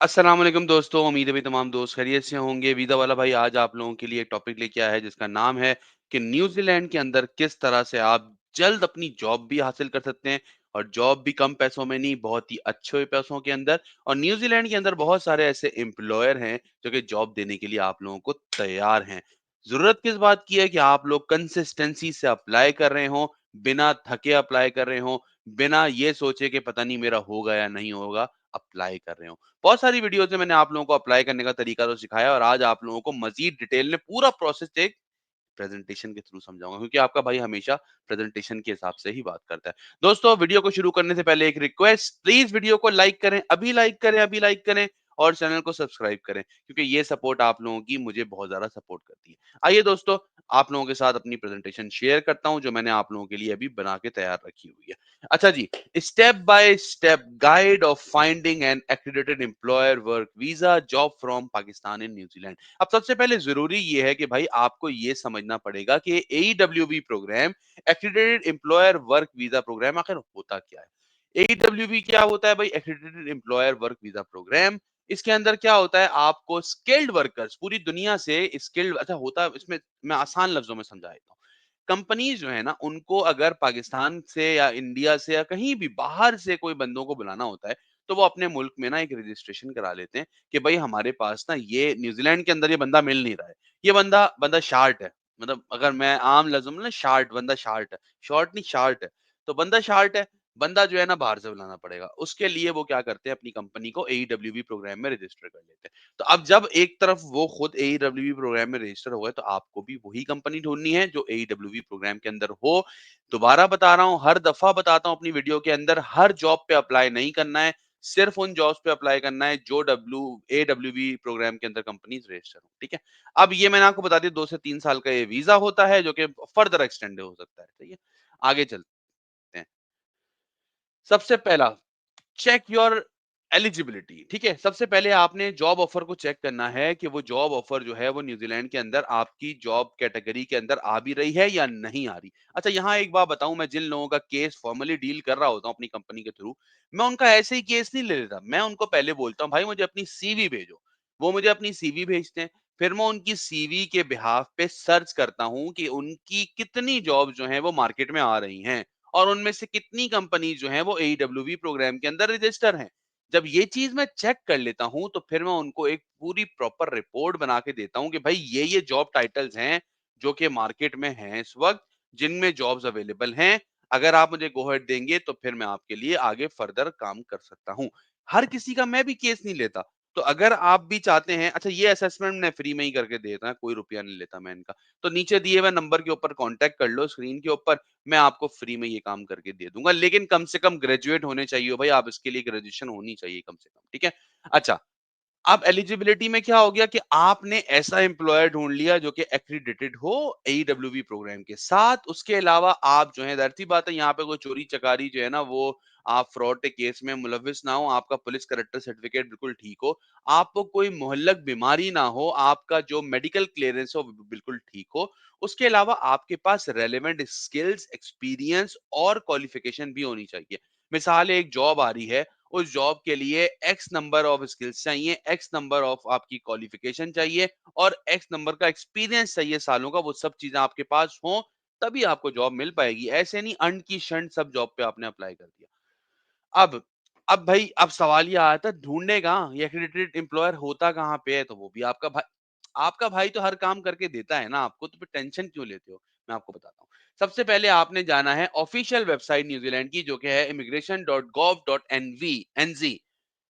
अस्सलाम वालेकुम दोस्तों, उम्मीद है भी तमाम दोस्त खैरियत से होंगे। वीज़ा वाला भाई आज आप लोगों के लिए एक टॉपिक लेके आया है जिसका नाम है कि न्यूज़ीलैंड के अंदर किस तरह से आप जल्द अपनी जॉब भी हासिल कर सकते हैं और जॉब भी कम पैसों में नहीं, बहुत ही अच्छे पैसों के अंदर। और न्यूज़ीलैंड के अंदर बहुत सारे ऐसे एम्प्लॉयर हैं जो कि जॉब देने के लिए आप लोगों को तैयार हैं। ज़रूरत किस बात की है कि आप लोग कंसिस्टेंसी से अप्लाई कर रहे हों, बिना थके अप्लाई कर रहे हों, बिना ये सोचे कि पता नहीं मेरा होगा या नहीं होगा, अप्लाई कर रहे हों। बहुत सारी वीडियोज़ में मैंने आप लोगों को अप्लाई करने का तरीका तो सिखाया और आज आप लोगों को मज़ीद डिटेल में पूरा प्रोसेस एक प्रेजेंटेशन के थ्रू समझाऊँगा क्योंकि आपका भाई हमेशा प्रेजेंटेशन के हिसाब से ही बात करता है। दोस्तों वीडियो को शुरू करने से पहले एक रिक्वेस्ट, प्लीज़ वीडियो को लाइक करें, अभी लाइक करें, अभी लाइक करें और चैनल को सब्सक्राइब करें क्योंकि ये सपोर्ट आप लोगों की मुझे बहुत ज़्यादा सपोर्ट करती है। आइए दोस्तों, आप लोगों के साथ अपनी प्रेजेंटेशन शेयर करता हूँ जो मैंने आप लोगों के लिए अभी बना के तैयार रखी हुई है। अच्छा जी, step by step guide of finding an accredited employer work visa job from Pakistan in New Zealand. अब सबसे पहले ज़रूरी ये है कि भाई आपको ये समझना पड़ेगा कि AEWV program accredited employer work visa program आखिर होता क्या है? एईडब्ल्यूबी क्या होता है भाई? Accredited employer work visa program. इसके अंदर क्या होता है आपको स्किल्ड वर्कर्स पूरी दुनिया से स्किल्ड अच्छा होता है इसमें मैं आसान लफ्ज़ों में समझा देता हूँ। कंपनीज़ जो है ना उनको अगर पाकिस्तान से या इंडिया से या कहीं भी बाहर से कोई बंदों को बुलाना होता है, तो वो अपने मुल्क में ना एक रजिस्ट्रेशन करा लेते हैं कि भाई हमारे पास ना ये न्यूज़ीलैंड के अंदर ये बंदा मिल नहीं रहा है। ये बंदा बंदा शार्ट है। मतलब अगर मैं आम लफ्ज़ों में ना शार्ट बंदा शार्ट है, शॉर्ट नहीं शार्ट है। तो बंदा शार्ट है, बंदा जो है ना बाहर से बुलाना पड़ेगा। उसके लिए वो क्या करते हैं अपनी कंपनी को एईडब्ल्यूबी प्रोग्राम में रजिस्टर कर लेते हैं। तो अब जब एक तरफ वो खुद एईडब्ल्यूबी प्रोग्राम में रजिस्टर हो गए तो आपको भी वही कंपनी ढूँढनी है जो एईडब्ल्यूबी प्रोग्राम के अंदर हो। दोबारा बता रहा हूँ, हर दफ़ा बताता हूँ अपनी वीडियो के अंदर, हर जॉब पे अप्लाई नहीं करना है। सिर्फ उन जॉब्स पे अप्लाई करना है जो एडब्ल्यूबी प्रोग्राम के अंदर कंपनीज़ रजिस्टर हो, ठीक है? अब ये मैंने आपको बता दिया 2 से 3 साल का ये वीज़ा होता है जो कि फर्दर एक्सटेंड हो सकता है, ठीक है? आगे चलते हैं। सबसे पहला चेक योर एलिजिबिलिटी, ठीक है? सबसे पहले आपने जॉब ऑफर को चेक करना है कि वो जॉब ऑफर जो है वो न्यूजीलैंड के अंदर आपकी जॉब कैटेगरी के अंदर आ भी रही है या नहीं आ रही। अच्छा यहाँ एक बात बताऊं, मैं जिन लोगों का केस फॉर्मली डील कर रहा होता हूँ अपनी कंपनी के थ्रू, मैं उनका ऐसे ही केस नहीं ले लेता। मैं उनको पहले बोलता हूँ भाई मुझे अपनी सीवी भेजो। वो मुझे अपनी सीवी भेजते हैं। फिर मैं उनकी सीवी के बिहाफ पे सर्च करता हूँ कि उनकी कितनी जॉब जो है वो मार्केट में आ रही हैं और उनमें से कितनी कंपनी जो है वो एईडब्ल्यूबी प्रोग्राम के अंदर रजिस्टर हैं। जब ये चीज मैं चेक कर लेता हूं तो फिर मैं उनको एक पूरी प्रॉपर रिपोर्ट बना के देता हूं कि भाई ये जॉब टाइटल्स हैं जो कि मार्केट में हैं इस वक्त, जिनमें जॉब्स अवेलेबल हैं। अगर आप मुझे गो अहेड देंगे तो फिर मैं आपके लिए आगे फर्दर काम कर सकता हूं। हर किसी का मैं भी केस नहीं लेता। तो अगर आप भी चाहते हैं, अच्छा ये असेसमेंट मैं फ्री में ही करके देता हूं, कोई रुपया नहीं लेता मैं इनका। तो नीचे दिए हुए नंबर के ऊपर कांटेक्ट कर लो स्क्रीन के ऊपर, मैं आपको फ्री में ये काम करके दे दूंगा। लेकिन कम से कम ग्रेजुएट होने चाहिए हो भाई, आप इसके लिए ग्रेजुएशन होनी चाहिए कम से कम, ठीक है? अच्छा, अब एलिजिबिलिटी में क्या हो गया कि आपने ऐसा एम्प्लॉयर ढूंढ लिया जो कि एक्रीडेटेड हो एईडब्ल्यूबी प्रोग्राम के साथ। उसके अलावा आप जो है जाहिर सी बात है यहाँ पे कोई चोरी चकारी जो है ना वो आप फ्रॉड के केस में मुलविस ना हो, आपका पुलिस करेक्टर सर्टिफिकेट बिल्कुल ठीक हो, आपको कोई मोहल्लक बीमारी ना हो, आपका जो मेडिकल क्लियरेंस हो वो बिल्कुल ठीक हो। उसके अलावा आपके पास रेलेवेंट स्किल्स, एक्सपीरियंस और क्वालिफिकेशन भी होनी चाहिए। मिसाल एक जॉब आ रही है, उस जॉब के लिए एक्स नंबर ऑफ स्किल्स चाहिए, एक्स नंबर ऑफ आपकी क्वालिफिकेशन चाहिए और एक्स नंबर का एक्सपीरियंस चाहिए सालों का। वो सब चीजें आपके पास हो तभी आपको जॉब मिल पाएगी। ऐसे नहीं अंड की शंड सब जॉब पे आपने अप्लाई कर दिया। अब अब भाई अब सवाल ये आता है ढूंढने कहाँ, ये एक्रेडिटेड एम्प्लॉयर होता कहाँ पे है? तो वो भी आपका भाई तो हर काम करके देता है ना आपको, तो फिर टेंशन क्यों लेते हो? मैं आपको बताता हूँ। सबसे पहले आपने जाना है ऑफिशियल वेबसाइट न्यूजीलैंड की जो कि है immigration.gov.nz।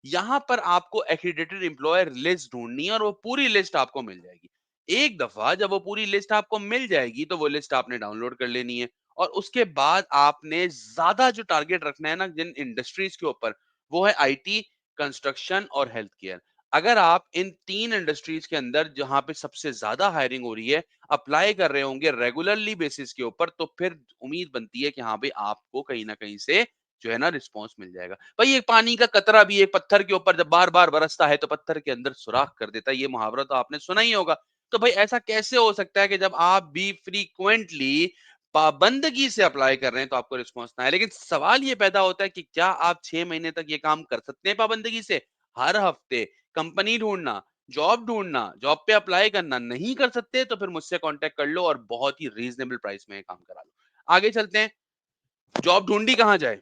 यहाँ पर आपको एक्रीडेटेड एम्प्लॉयर लिस्ट ढूंढनी है और वो पूरी लिस्ट आपको मिल जाएगी। एक दफा जब वो पूरी लिस्ट आपको मिल जाएगी तो वो लिस्ट आपने डाउनलोड कर लेनी है और उसके बाद आपने ज्यादा जो टारगेट रखना है ना जिन इंडस्ट्रीज के ऊपर, वो है आईटी, कंस्ट्रक्शन और हेल्थ केयर। अगर आप इन 3 इंडस्ट्रीज के अंदर जहां पे सबसे ज्यादा हायरिंग हो रही है अप्लाई कर रहे होंगे रेगुलरली बेसिस के ऊपर, तो फिर उम्मीद बनती है कि हाँ भाई आपको कहीं ना कहीं से जो है ना रिस्पॉन्स मिल जाएगा। भाई एक पानी का कतरा भी एक पत्थर के ऊपर जब बार बार बरसता है तो पत्थर के अंदर सुराख कर देता है, ये मुहावरा तो आपने सुना ही होगा। तो भाई ऐसा कैसे हो सकता है कि जब आप भी फ्रीक्वेंटली पाबंदगी से अप्लाई कर रहे हैं तो आपको रिस्पॉन्स ना है? लेकिन सवाल ये पैदा होता है कि क्या आप 6 महीने तक ये काम कर सकते हैं पाबंदगी से? हर हफ्ते कंपनी ढूँढना, जॉब ढूँढना, जॉब पे अप्लाई करना नहीं कर सकते तो फिर मुझसे कॉन्टैक्ट कर लो और बहुत ही रीज़नेबल प्राइस में ये काम करा लो। आगे चलते हैं, जॉब ढूँढी कहाँ जाए?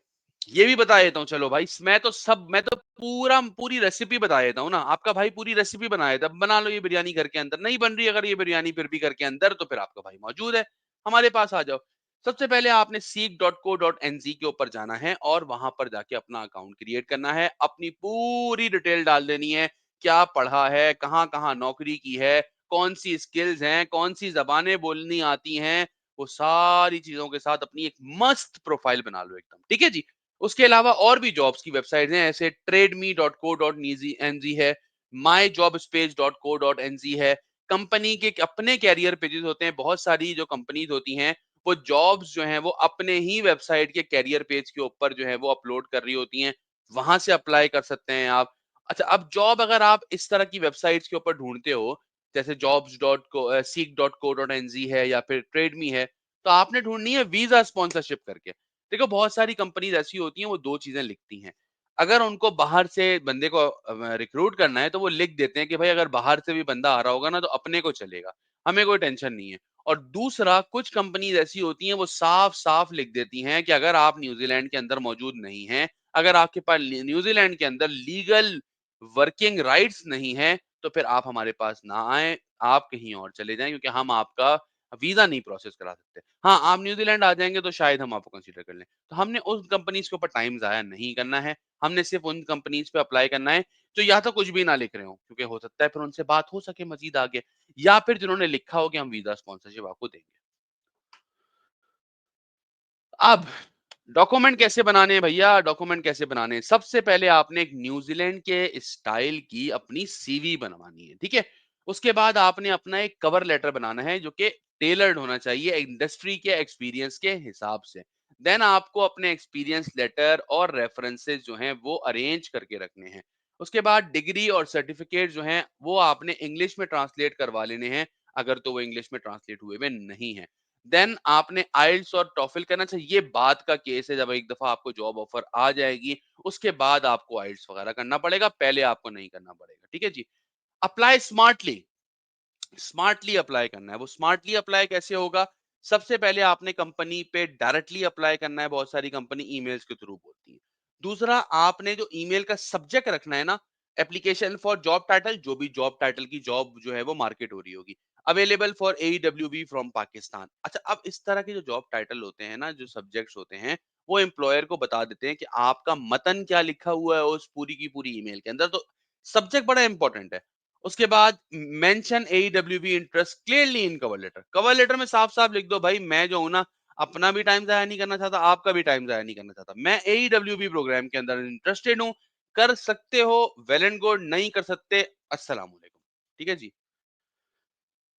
ये भी बता देता हूँ चलो भाई, मैं तो पूरी रेसिपी बता देता हूँ ना। आपका भाई पूरी रेसिपी बना देता है, बना लो ये बिरयानी घर के अंदर, नहीं बन रही अगर ये बिरयानी फिर भी घर के अंदर तो फिर आपका भाई मौजूद है, हमारे पास आ जाओ। सबसे पहले आपने seek.co.nz के ऊपर जाना है और वहाँ पर जाके अपना अकाउंट क्रिएट करना है, अपनी पूरी डिटेल डाल देनी है, क्या पढ़ा है, कहाँ-कहाँ नौकरी की है, कौन-सी स्किल्स हैं, कौन-सी ज़बानें बोलनी आती हैं, वो सारी चीज़ों के साथ अपनी एक मस्त प्रोफाइल बना लो एकदम, ठीक है जी? उसके अलावा और भी जॉब्स की वेबसाइट्स हैं, ऐसे trademe.co.nz है, myjobspace.co.nz है, कंपनी के अपने कैरियर पेजेस होते हैं, बहुत सारी जो कंपनीज होती हैं, वो जॉब्स जो हैं वो अपने ही वेबसाइट के कैरियर पेज के ऊपर जो है वो अपलोड कर रही होती हैं, वहां से अप्लाई कर सकते हैं आप। अच्छा, अब जॉब अगर आप इस तरह की वेबसाइट्स के ऊपर ढूंढते हो, जैसे seek.co.nz है या फिर ट्रेडमी है, तो आपने ढूंढनी है वीजा स्पॉन्सरशिप करके। देखो बहुत सारी कंपनीज ऐसी होती हैं वो 2 चीज़ें लिखती हैं। अगर उनको बाहर से बंदे को रिक्रूट करना है तो वो लिख देते हैं कि भाई अगर बाहर से भी बंदा आ रहा होगा ना तो अपने को चलेगा, हमें कोई टेंशन नहीं है। और दूसरा कुछ कंपनीज ऐसी होती हैं वो साफ-साफ लिख देती हैं कि अगर आप न्यूज़ीलैंड के अंदर मौजूद नहीं हैं, अगर आपके पास न्यूज़ीलैंड के अंदर लीगल वर्किंग राइट्स नहीं है, तो फिर आप हमारे पास ना आएँ, आप कहीं और चले जाएँ क्योंकि हम आपका वीज़ा नहीं प्रोसेस करा सकते। हाँ, आप न्यूज़ीलैंड आ जाएँगे तो शायद हम आपको कंसीडर कर लें। तो हमने उन कंपनीज़ के ऊपर टाइम ज़ाया नहीं करना है। हमने सिर्फ़ उन कंपनीज़ पे अप्लाई करना है जो या तो कुछ भी ना लिख रहे हों, क्योंकि हो सकता है फिर उनसे बात हो सके मज़ीद आगे, या फिर जिन्होंने लिखा हो कि हम वीज़ा स्पॉन्सरशिप आपको देंगे। अब डॉक्यूमेंट कैसे बनाने हैं भैया? डॉक्यूमेंट कैसे बनाने हैं? सबसे पहले आपने एक न्यूज़ीलैंड के स्टाइल की अपनी सीवी बनवानी है, ठीक है? उसके बाद आपने अपना एक कवर लेटर बनाना है जो कि टेलर्ड होना चाहिए इंडस्ट्री के एक्सपीरियंस के हिसाब से। देन आपको अपने एक्सपीरियंस लेटर और रेफरेंसेस जो हैं वो अरेंज करके रखने हैं। उसके बाद डिग्री और सर्टिफिकेट जो हैं वो आपने इंग्लिश में ट्रांसलेट करवा लेने हैं, अगर तो वो इंग्लिश में ट्रांसलेट हुए हुए नहीं हैं। देन आपने आइल्स और टॉफल करना चाहिए, ये बात का केस है, जब एक दफा आपको जॉब ऑफर आ जाएगी उसके बाद आपको आइल्स वगैरह करना पड़ेगा, पहले आपको नहीं करना पड़ेगा, ठीक है जी। अप्लाई स्मार्टली, स्मार्टली अप्लाई करना है। वो स्मार्टली अप्लाई कैसे होगा? सबसे पहले आपने कंपनी पे डायरेक्टली अप्लाई करना है, बहुत सारी कंपनी ईमेल्स के थ्रू बोलती है। दूसरा, आपने जो ईमेल का सब्जेक्ट रखना है ना, एप्लीकेशन फॉर जॉब टाइटल, जो भी जॉब टाइटल की जॉब जो है वो मार्केट हो रही होगी, अवेलेबल फॉर एईडब्ल्यूबी फ्रॉम पाकिस्तान। अच्छा, अब इस तरह के जो जॉब टाइटल होते हैं ना, जो सब्जेक्ट्स होते हैं, वो एम्प्लॉयर को बता देते हैं कि आपका मतन क्या लिखा हुआ है उस पूरी की पूरी ईमेल के अंदर, तो सब्जेक्ट बड़ा इंपॉर्टेंट है। उसके बाद mention AEWV interest clearly in cover letter. Cover letter में साफ-साफ लिख दो, भाई मैं जो हूँ ना, अपना भी टाइम ज़ाया नहीं करना चाहता, आपका भी टाइम ज़ाया नहीं करना चाहता। मैं एईडब्ल्यूबी प्रोग्राम के अंदर इंटरेस्टेड हूँ, कर सकते हो वेल एंड गुड, नहीं कर सकते अस्सलाम वालेकुम। ठीक है जी?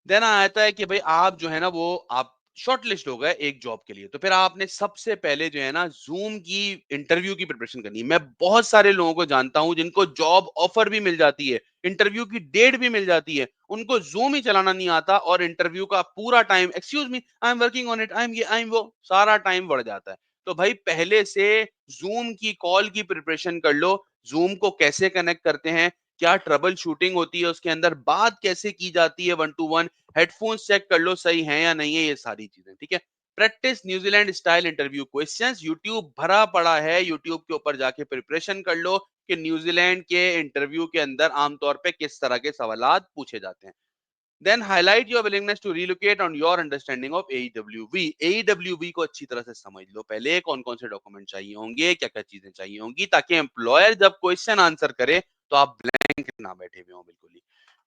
देन आता है कि भाई आप जो है ना वो आप शॉर्टलिस्ट हो गए एक जॉब के लिए, तो फिर आपने सबसे पहले जो है ना जूम की इंटरव्यू की प्रिपरेशन करनी है। मैं बहुत सारे लोगों को जानता हूं जिनको जॉब ऑफर भी मिल जाती है, इंटरव्यू की डेट भी मिल जाती है, उनको जूम ही चलाना नहीं आता और इंटरव्यू का पूरा time excuse me I am working on it, I am ये आई एम वो, सारा टाइम बढ़ जाता है। तो भाई पहले से जूम की कॉल की प्रिपरेशन कर लो, जूम को कैसे कनेक्ट करते हैं, क्या ट्रबल शूटिंग होती है उसके अंदर, बात कैसे की जाती है one to one, headphones check कर लो सही है या नहीं है, ये सारी चीजें, ठीक है। Practice New Zealand style interview questions, YouTube भरा पड़ा है, यूट्यूब के ऊपर जाके प्रिपरेशन कर लो कि न्यूजीलैंड के इंटरव्यू के अंदर आमतौर पे किस तरह के सवालात पूछे जाते हैं। Then highlight your willingness to relocate on your understanding of AEWV. AEWV को अच्छी तरह से समझ लो पहले, कौन कौन से डॉक्यूमेंट चाहिए होंगे, क्या क्या चीजें चाहिए होंगी, ताकि एम्प्लॉयर जब क्वेश्चन आंसर करे तो आप ब्लैंक ना बैठे हुए हो बिल्कुल ही,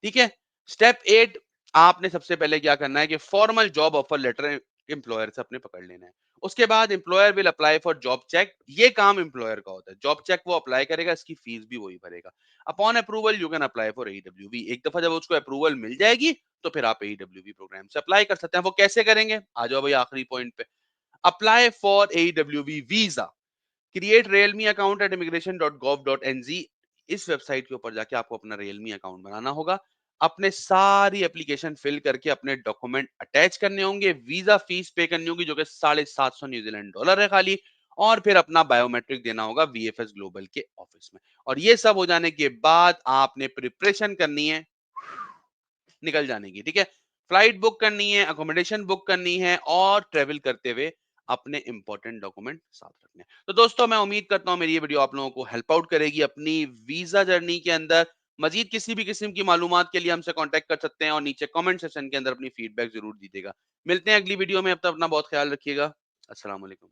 ठीक है। स्टेप 8, आपने सबसे पहले क्या करना है कि formal job offer letter employer से अपने पकड़ लेना है। उसके बाद employer will apply for job check, ये काम एम्प्लॉयर का होता है, जॉब चेक वो अप्लाई करेगा, इसकी फीस भी वही भरेगा। Upon approval you can apply for AEWV, एक दफा जब उसको अप्रूवल मिल जाएगी तो फिर आप एईडब्ल्यूबी प्रोग्राम से अप्लाई कर सकते हैं। वो कैसे करेंगे, आ जाओ भाई आखिरी पॉइंट पे। Apply for AEWV visa, create RealMe account at immigration.gov.nz। इस वेबसाइट के ऊपर जाके आपको अपना रियलमी अकाउंट बनाना होगा, अपने सारी एप्लीकेशन फिल करके अपने डॉक्यूमेंट अटैच करने होंगे, वीजा फीस पे करनी होगी जो कि 750 न्यूजीलैंड डॉलर है खाली, और फिर अपना बायोमेट्रिक देना होगा वीएफएस ग्लोबल के ऑफिस में। और ये सब हो जाने के बाद आपने प्रिपरेशन करनी है निकल जाने की, ठीक है? फ्लाइट बुक करनी है, अकोमोडेशन बुक करनी है और ट्रैवल करते हुए अपने इंपॉर्टेंट डॉक्यूमेंट साथ रखने हैं। तो दोस्तों मैं उम्मीद करता हूँ मेरी ये वीडियो आप लोगों को हेल्प आउट करेगी अपनी वीज़ा जर्नी के अंदर। मज़ीद किसी भी किस्म की मालूमात के लिए हमसे कॉन्टैक्ट कर सकते हैं और नीचे कमेंट सेक्शन के अंदर अपनी फीडबैक ज़रूर दीजिएगा। मिलते हैं अगली वीडियो में, अब तक अपना बहुत ख्याल रखिएगा। अस्सलाम वालेकुम।